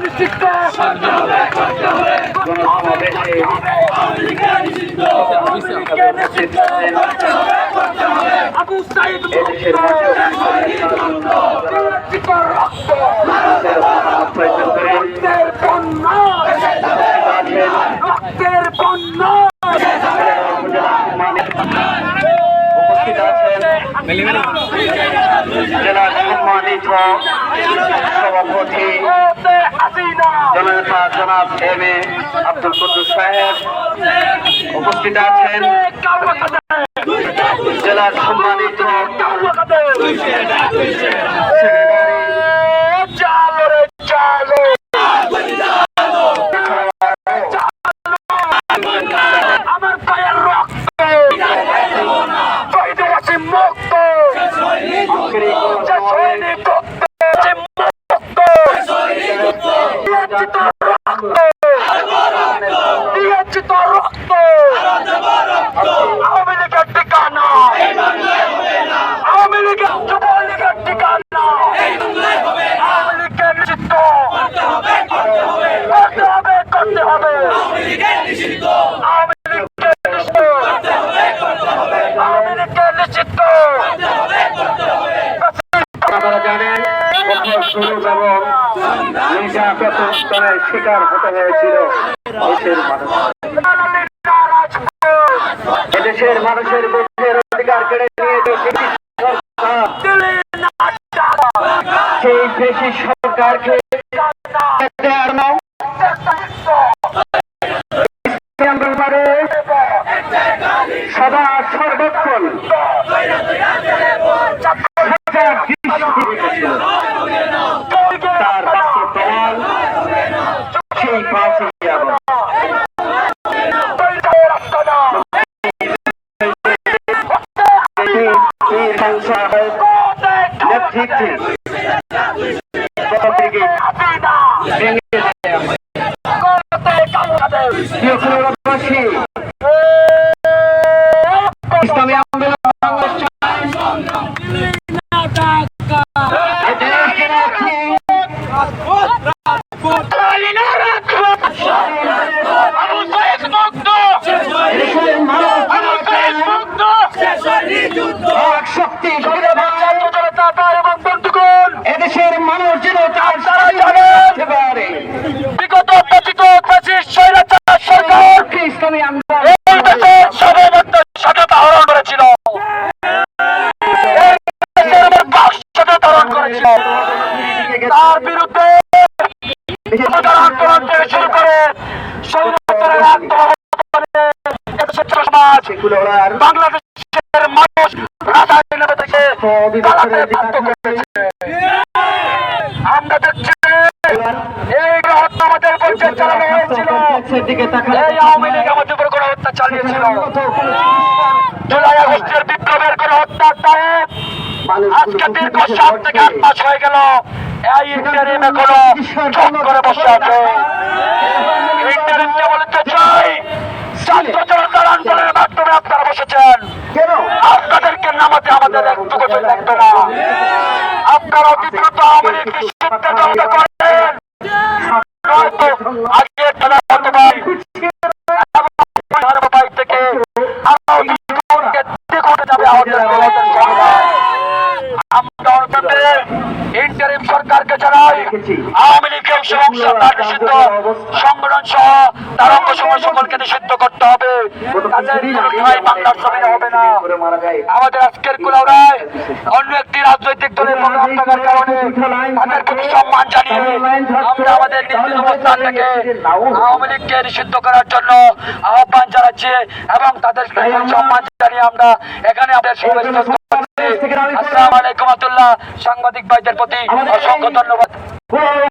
নিষিদ্ধ আবু সাইদ রক্তের বন্যা রক্তের বন্যা উপস্থিত আছেন জেলার সম্মানিত সভাপতি জননেতা জনাব এম এ আব্দুল কুদ্দুস সাহেব, উপস্থিত আছেন জেলার সম্মানিত আমার পায়ের রক্ত মুক্ত রক্ত আওয়ামী লীগের ঠিকানা আওয়ামী লীগের যুবলীগের ঠিকানা আওয়ামী লীগের নিষিদ্ধ করতে হবে আওয়ামী লীগের নিষিদ্ধ আওয়ামী লীগের নিষিদ্ধ। আপনারা জানেন এবং নির্যাতনের শিকার হতে হয়েছিল দেশের মানুষের বুদ্ধের অধিকার কেড়ে নিয়ে সেই বেশি সরকারকে সদা সর্বক্ষণ তার প্রমাণ সেই ফাঁসি নেতৃত্বে ইসলামী আন্দোলন শক্তি এবং বন্ধুগণ, এদেশের মানুষ যেন তার জানতে পারে বিগত অত্যাচিত স্বৈরাচার সরকার ইসলামী আন্দোলন এই দেশের সর্বত্র স্বাধীনতা হরণ করেছিল, ধারণ করেছিল। তার বিরুদ্ধে আন্দোলন থেকে শুরু করে বাংলাদেশের মানুষ রাজনীতি নেমে থেকে আমরা দেখছি এই হত্যা আমাদের পক্ষে চালানো হয়েছিল। এই আওয়ামী লীগ আমাদের উপর কোনো হত্যা চালিয়েছিল। জুলাই আগস্টের বিপ্লবের কোনো হত্যার দায়ে আজকে দীর্ঘ 7 থেকে 8 মাস হয়ে গেল এই ইন্টারিম এখনো চুপ করে বসে আছে। ইন্টারিমকে বলতে চাই, ছাত্র জনতার আন্দোলনের মাধ্যমে আপনারা বসেছেন, আপনাদেরকে নামাতে আমাদের একটুকু লাগতো না। আপনারা অতি দ্রুত আওয়ামী লীগ নিষিদ্ধের দাবি করেন, নয়তো আজকে তারা হতে পারে থেকে আরো দ্বিগুণে যাবে আমাদের ইন্টারিম সরকারকে জানাই আওয়ামী লীগের সংস্থার নিষিদ্ধ সংগঠন সহ তার অঙ্গ সকলকে নিষিদ্ধ করতে হবে। বাংলার জমিনে হবে না। আমাদের আজকের কুলাউড়ায় অন্য একটি রাজনৈতিক দলের প্রোগ্রাম থাকার কারণে তাদের প্রতি সম্মান জানিয়ে আমরা আমাদের নিজের অবস্থান থেকে আওয়ামী লীগকে নিষিদ্ধ করার জন্য আহ্বান জানাচ্ছি এবং তাদের সম্মান জানিয়ে আমরা এখানে আমাদের আসসালামু আলাইকুম। সাংবাদিক ভাইদের প্রতি অসংখ্য ধন্যবাদ।